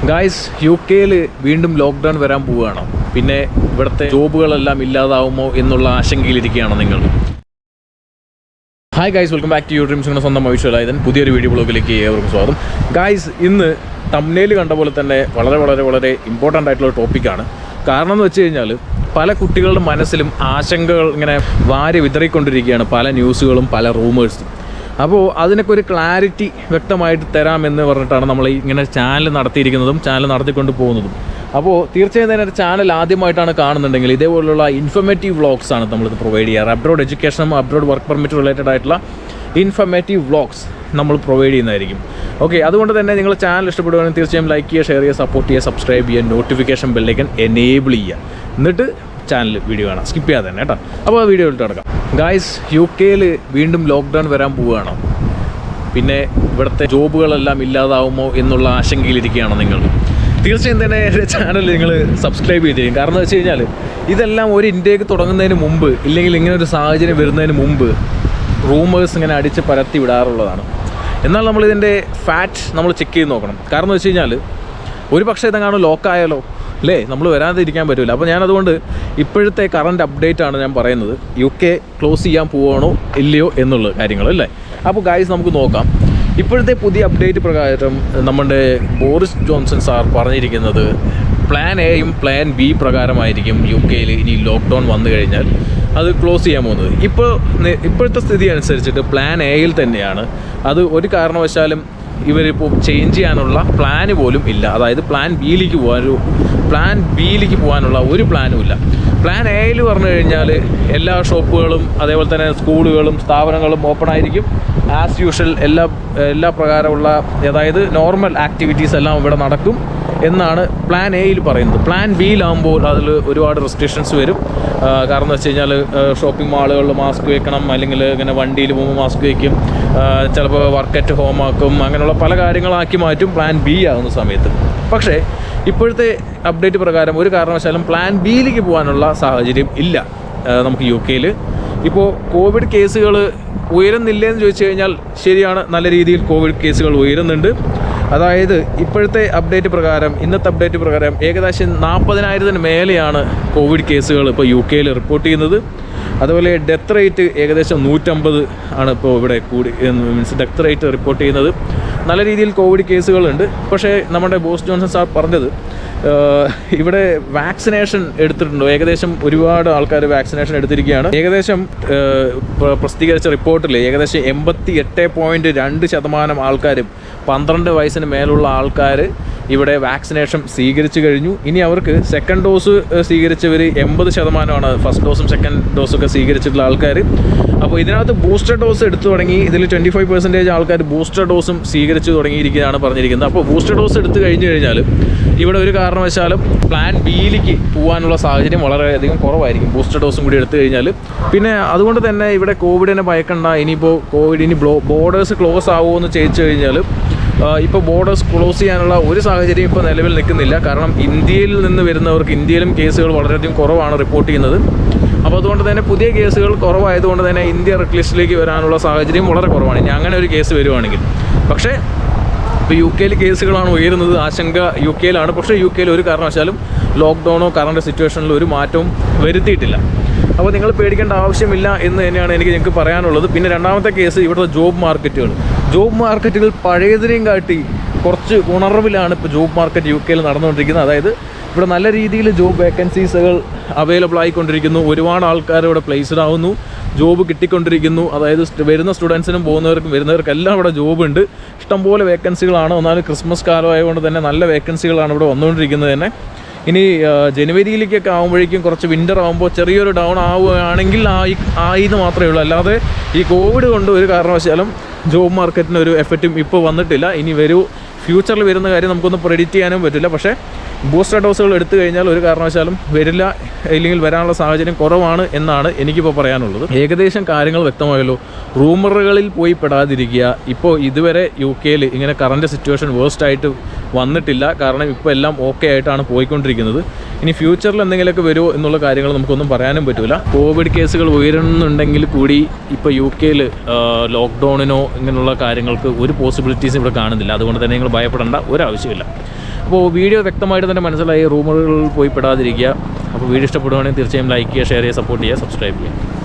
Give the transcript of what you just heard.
Guys, UK-ൽ വീണ്ടും lockdown വരാൻ പോവുകയാണ്. പിന്നെ ഇവിടുത്തെ ജോബുകളെല്ലാം ഇല്ലാതാവുമോ എന്നുള്ള ആശങ്കയിലിരിക്കുകയാണ് നിങ്ങൾ. Hi guys, welcome back to Eudreams. സ്വന്തം മനുഷ്യരായതൻ പുതിയൊരു വീഡിയോ ബ്ലോഗിലേക്ക് ഏവർക്കും സ്വാഗതം. ഗായ്സ്, ഇന്ന് തംബ്നെയിൽ കണ്ട പോലെ തന്നെ വളരെ ഇമ്പോർട്ടൻ്റ് ആയിട്ടുള്ള ടോപ്പിക്കാണ്. കാരണം എന്ന് വെച്ച് കഴിഞ്ഞാൽ പല കുട്ടികളുടെ മനസ്സിലും ആശങ്കകൾ ഇങ്ങനെ വാരി വിതറിക്കൊണ്ടിരിക്കുകയാണ്, പല ന്യൂസുകളും പല റൂമേഴ്സും. അപ്പോൾ അതിനൊക്കെ ഒരു ക്ലാരിറ്റി വ്യക്തമായിട്ട് തരാമെന്ന് പറഞ്ഞിട്ടാണ് നമ്മൾ ഇങ്ങനെ ചാനൽ നടത്തിയിരിക്കുന്നതും ചാനൽ നടത്തിക്കൊണ്ട് പോകുന്നതും. അപ്പോൾ തീർച്ചയായും തന്നെ ഒരു ചാനൽ ആദ്യമായിട്ടാണ് കാണുന്നുണ്ടെങ്കിൽ ഇതേപോലുള്ള ഇൻഫർമേറ്റീവ് വ്ളോഗ്സ് ആണ് നമ്മളിത് പ്രൊവൈഡ് ചെയ്യാറ്. അബ്രോഡ് എഡ്യൂക്കേഷനും അബ്രോഡ് വർക്ക് പെർമിറ്റ് റിലേറ്റഡ് ആയിട്ടുള്ള ഇൻഫർമേറ്റീവ് വ്ളോഗ്സ് നമ്മൾ പ്രൊവൈഡ് ചെയ്യുന്നതായിരിക്കും. ഓക്കെ, അതുകൊണ്ട് തന്നെ നിങ്ങൾ ചാനൽ ഇഷ്ടപ്പെടുകയാണെങ്കിൽ തീർച്ചയായും ലൈക്ക് ചെയ്യുക, ഷെയർ ചെയ്യുക, സപ്പോർട്ട് ചെയ്യുക, സബ്സ്ക്രൈബ് ചെയ്യുക, നോട്ടിഫിക്കേഷൻ ബെല്ലൈക്കൻ എനേബിൾ ചെയ്യുക. എന്നിട്ട് ചാനൽ വീഡിയോ കാണാം, സ്കിപ്പ് ചെയ്യാതെ തന്നെ കേട്ടോ. അപ്പോൾ ആ വീഡിയോ ഇട്ട് കിടക്കാം. ഗായ്സ്, UK-ൽ വീണ്ടും ലോക്ക്ഡൗൺ വരാൻ പോവുകയാണ്. പിന്നെ ഇവിടുത്തെ ജോബുകളെല്ലാം ഇല്ലാതാവുമോ എന്നുള്ള ആശങ്കയിലിരിക്കുകയാണ് നിങ്ങൾ. തീർച്ചയായും തന്നെ എൻ്റെ ചാനൽ നിങ്ങൾ സബ്സ്ക്രൈബ് ചെയ്തിരിക്കും. കാരണം എന്ന് വെച്ച് കഴിഞ്ഞാൽ ഇതെല്ലാം ഒരു ഇന്ത്യക്ക് തുടങ്ങുന്നതിന് മുമ്പ്, ഇല്ലെങ്കിൽ ഇങ്ങനെ ഒരു സാഹചര്യം വരുന്നതിന് മുമ്പ് റൂമേഴ്സ് ഇങ്ങനെ അടിച്ച് പരത്തി വിടാറുള്ളതാണ്. എന്നാൽ നമ്മളിതിൻ്റെ ഫാക്റ്റ് നമ്മൾ ചെക്ക് ചെയ്ത് നോക്കണം. കാരണം എന്ന് വെച്ച് കഴിഞ്ഞാൽ ഒരു പക്ഷേ ഇതെങ്ങാനും ലോക്കായാലോ അല്ലേ, നമ്മൾ വരാതിരിക്കാൻ പറ്റില്ല. അപ്പോൾ ഞാനതുകൊണ്ട് ഇപ്പോഴത്തെ കറണ്ട് അപ്ഡേറ്റ് ആണ് ഞാൻ പറയുന്നത്. UK ക്ലോസ് ചെയ്യാൻ പോവാണോ ഇല്ലയോ എന്നുള്ള കാര്യങ്ങൾ അല്ലേ. അപ്പോൾ ഗായ്സ്, നമുക്ക് നോക്കാം. ഇപ്പോഴത്തെ പുതിയ അപ്ഡേറ്റ് പ്രകാരം നമ്മുടെ ബോറിസ് ജോൺസൺ സാർ പറഞ്ഞിരിക്കുന്നത് പ്ലാൻ എയും പ്ലാൻ ബി പ്രകാരമായിരിക്കും UK-ൽ ഇനി ലോക്ക്ഡൗൺ വന്നു കഴിഞ്ഞാൽ അത് ക്ലോസ് ചെയ്യാൻ പോകുന്നത്. ഇപ്പോഴത്തെ സ്ഥിതി അനുസരിച്ചിട്ട് പ്ലാൻ എയിൽ തന്നെയാണ്. അത് ഒരു കാരണവശാലും ഇവരിപ്പോൾ ചേഞ്ച് ചെയ്യാനുള്ള പ്ലാന് പോലും ഇല്ല. അതായത് പ്ലാൻ ബിയിലേക്ക് പോകാനുള്ള ഒരു പ്ലാനും ഇല്ല. പ്ലാൻ എയിൽ പറഞ്ഞു കഴിഞ്ഞാൽ എല്ലാ ഷോപ്പുകളും അതേപോലെ തന്നെ സ്കൂളുകളും സ്ഥാപനങ്ങളും ഓപ്പൺ ആയിരിക്കും. ആസ് യൂഷ്വൽ എല്ലാ പ്രകാരമുള്ള, അതായത് നോർമൽ ആക്ടിവിറ്റീസ് എല്ലാം ഇവിടെ നടക്കും എന്നാണ് പ്ലാൻ എയിൽ പറയുന്നത്. പ്ലാൻ ബിയിലാകുമ്പോൾ അതിൽ ഒരുപാട് റെസ്ട്രിക്ഷൻസ് വരും. കാരണം എന്ന് വെച്ച് കഴിഞ്ഞാൽ ഷോപ്പിംഗ് മാളുകളിൽ മാസ്ക് വെക്കണം, അല്ലെങ്കിൽ ഇങ്ങനെ വണ്ടിയിൽ പോകുമ്പോൾ മാസ്ക് വയ്ക്കും, ചിലപ്പോൾ വർക്ക് അറ്റ് ഹോം ആക്കും, അങ്ങനെയുള്ള പല കാര്യങ്ങളാക്കി മാറ്റും പ്ലാൻ ബി ആകുന്ന സമയത്ത്. പക്ഷേ ഇപ്പോഴത്തെ അപ്ഡേറ്റ് പ്രകാരം ഒരു കാരണവശാലും പ്ലാൻ ബിയിലേക്ക് പോകാനുള്ള സാഹചര്യം ഇല്ല നമുക്ക് UK-ൽ. ഇപ്പോൾ കോവിഡ് കേസുകൾ ഉയരുന്നില്ലെന്ന് ചോദിച്ചു കഴിഞ്ഞാൽ ശരിയാണ്, നല്ല രീതിയിൽ കോവിഡ് കേസുകൾ ഉയരുന്നുണ്ട്. അതായത് ഇപ്പോഴത്തെ അപ്ഡേറ്റ് പ്രകാരം, ഇന്നത്തെ അപ്ഡേറ്റ് പ്രകാരം ഏകദേശം 40,000-ന് മേലെയാണ് കോവിഡ് കേസുകൾ ഇപ്പോൾ UK-ൽ റിപ്പോർട്ട് ചെയ്യുന്നത്. അതുപോലെ ഡെത്ത് റേറ്റ് ഏകദേശം 150 ആണ് ഇപ്പോൾ ഇവിടെ ഡെത്ത് റേറ്റ് റിപ്പോർട്ട് ചെയ്യുന്നത്. നല്ല രീതിയിൽ കോവിഡ് കേസുകളുണ്ട്. പക്ഷേ നമ്മുടെ ബോറിസ് ജോൺസൺ സാർ പറഞ്ഞത് ഇവിടെ വാക്സിനേഷൻ എടുത്തിട്ടുണ്ടോ, ഏകദേശം ഒരുപാട് ആൾക്കാർ വാക്സിനേഷൻ എടുത്തിരിക്കുകയാണ്. ഏകദേശം പ്രസിദ്ധീകരിച്ച റിപ്പോർട്ടിൽ ഏകദേശം 88.2% ആൾക്കാരും 12 വയസ്സിന് മേലുള്ള ആൾക്കാർ ഇവിടെ വാക്സിനേഷൻ സ്വീകരിച്ചു കഴിഞ്ഞു. ഇനി അവർക്ക് സെക്കൻഡ് ഡോസ് സ്വീകരിച്ചവർ 80%ആണ്, ഫസ്റ്റ് ഡോസും സെക്കൻഡ് ഡോസൊക്കെ സ്വീകരിച്ചിട്ടുള്ള ആൾക്കാർ. അപ്പോൾ ഇതിനകത്ത് ബൂസ്റ്റർ ഡോസ് എടുത്തു തുടങ്ങി. ഇതിൽ 25% ആൾക്കാർ ബൂസ്റ്റർ ഡോസും സ്വീകരിച്ചു തുടങ്ങിയിരിക്കുകയാണ് പറഞ്ഞിരിക്കുന്നത്. അപ്പോൾ ബൂസ്റ്റർ ഡോസ് എടുത്തു കഴിഞ്ഞു കഴിഞ്ഞാൽ ഇവിടെ ഒരു കാരണവശാലും പ്ലാൻ ബിയിലേക്ക് പോകാനുള്ള സാഹചര്യം വളരെയധികം കുറവായിരിക്കും, ബൂസ്റ്റർ ഡോസും കൂടി എടുത്തു കഴിഞ്ഞാൽ. പിന്നെ അതുകൊണ്ട് തന്നെ ഇവിടെ കോവിഡിനെ ഭയക്കണ്ട. ഇനിയിപ്പോൾ ഇനി ബോർഡേഴ്സ് ക്ലോസ് ആവുമോ എന്ന് ചോദിച്ചു കഴിഞ്ഞാൽ ഇപ്പോൾ ബോർഡേഴ്സ് ക്ലോസ് ചെയ്യാനുള്ള ഒരു സാഹചര്യം ഇപ്പോൾ നിലവിൽ നിൽക്കുന്നില്ല. കാരണം ഇന്ത്യയിൽ നിന്ന് വരുന്നവർക്ക്, ഇന്ത്യയിലും കേസുകൾ വളരെയധികം കുറവാണ് റിപ്പോർട്ട് ചെയ്യുന്നത്. അപ്പോൾ അതുകൊണ്ട് തന്നെ പുതിയ കേസുകൾ കുറവായതുകൊണ്ട് തന്നെ ഇന്ത്യ റെഡ് ലിസ്റ്റിലേക്ക് വരാനുള്ള സാഹചര്യം വളരെ കുറവാണ് ഇനി അങ്ങനെ ഒരു കേസ് വരുവാണെങ്കിൽ. പക്ഷേ ഇപ്പോൾ UK-ൽ കേസുകളാണ് ഉയരുന്നത്, ആശങ്ക UK-ലാണ്. പക്ഷേ UK-ൽ ഒരു കാരണവശാലും ലോക്ക്ഡൗണോ കറണ്ട് സിറ്റുവേഷനിലോ ഒരു മാറ്റവും വരുത്തിയിട്ടില്ല. അപ്പോൾ നിങ്ങൾ പേടിക്കേണ്ട ആവശ്യമില്ല എന്ന് തന്നെയാണ് നിങ്ങൾക്ക് പറയാനുള്ളത്. പിന്നെ രണ്ടാമത്തെ കേസ് ഇവിടുത്തെ ജോബ് മാർക്കറ്റുകൾ പഴയതിനെയും കാട്ടി കുറച്ച് ഉണർവിലാണ് ഇപ്പോൾ ജോബ് മാർക്കറ്റ് UK-ൽ നടന്നുകൊണ്ടിരിക്കുന്നത്. അതായത് ഇവിടെ നല്ല രീതിയിൽ ജോബ് വേക്കൻസീസുകൾ അവൈലബിൾ ആയിക്കൊണ്ടിരിക്കുന്നു. ഒരുപാട് ആൾക്കാർ ഇവിടെ പ്ലേസ്ഡ് ആവുന്നു, ജോബ് കിട്ടിക്കൊണ്ടിരിക്കുന്നു. അതായത് വരുന്ന സ്റ്റുഡൻസിനും വരുന്നവർക്കെല്ലാം ഇവിടെ ജോബ് ഉണ്ട്, ഇഷ്ടംപോലെ വേക്കൻസികളാണ്. ഒന്നാലും ക്രിസ്മസ് കാലമായതുകൊണ്ട് തന്നെ നല്ല വേക്കൻസികളാണ് ഇവിടെ വന്നുകൊണ്ടിരിക്കുന്നത് തന്നെ. ഇനി ജനുവരിയിലേക്കൊക്കെ ആകുമ്പോഴേക്കും കുറച്ച് വിൻ്റർ ആകുമ്പോൾ ചെറിയൊരു ഡൗൺ ആവുകയാണെങ്കിൽ ആയിന്ന് മാത്രമേ ഉള്ളൂ. അല്ലാതെ ഈ കോവിഡ് കൊണ്ട് ഒരു കാരണവശാലും ജോബ് മാർക്കറ്റിന് ഒരു എഫക്റ്റും ഇപ്പോൾ വന്നിട്ടില്ല. ഇനി ഫ്യൂച്ചറിൽ വരുന്ന കാര്യം നമുക്കൊന്നും പ്രെഡിക്റ്റ് ചെയ്യാനും പറ്റില്ല. പക്ഷേ ബൂസ്റ്റർ ഡോസുകൾ എടുത്തു കഴിഞ്ഞാൽ ഒരു കാരണവശാലും വരില്ല, ഇല്ലെങ്കിൽ വരാനുള്ള സാഹചര്യം കുറവാണ് എന്നാണ് എനിക്കിപ്പോൾ പറയാനുള്ളത്. ഏകദേശം കാര്യങ്ങൾ വ്യക്തമായല്ലോ. റൂമറുകളിൽ പോയി പെടാതിരിക്കുക. ഇപ്പോൾ ഇതുവരെ UK-ൽ ഇങ്ങനെ കറണ്ട് സിറ്റുവേഷൻ വേഴ്സ്റ്റായിട്ട് വന്നിട്ടില്ല. കാരണം ഇപ്പോൾ എല്ലാം ഓക്കെ ആയിട്ടാണ് പോയിക്കൊണ്ടിരിക്കുന്നത്. ഇനി ഫ്യൂച്ചറിൽ എന്തെങ്കിലുമൊക്കെ വരുമോ എന്നുള്ള കാര്യങ്ങൾ നമുക്കൊന്നും പറയാനും പറ്റില്ല. കോവിഡ് കേസുകൾ ഉയരുന്നുണ്ടെങ്കിൽ കൂടി ഇപ്പോൾ UK-ൽ ലോക്ക്ഡൗണിനോ ഇങ്ങനെയുള്ള കാര്യങ്ങൾക്ക് ഒരു പോസിബിലിറ്റീസ് ഇവിടെ കാണുന്നില്ല. അതുകൊണ്ട് തന്നെ നിങ്ങൾ ഭയപ്പെടേണ്ട ഒരാവശ്യമില്ല. അപ്പോൾ വീഡിയോ വ്യക്തമായിട്ട് തന്നെ മനസ്സിലായി, റൂമുകളിൽ പോയി പെടാതിരിക്കുക. അപ്പോൾ വീഡിയോ ഇഷ്ടപ്പെടുവാണെങ്കിൽ തീർച്ചയായും ലൈക്ക് ചെയ്യുക, ഷെയർ ചെയ്യുക, സപ്പോർട്ട് ചെയ്യുക, സബ്സ്ക്രൈബ് ചെയ്യുക.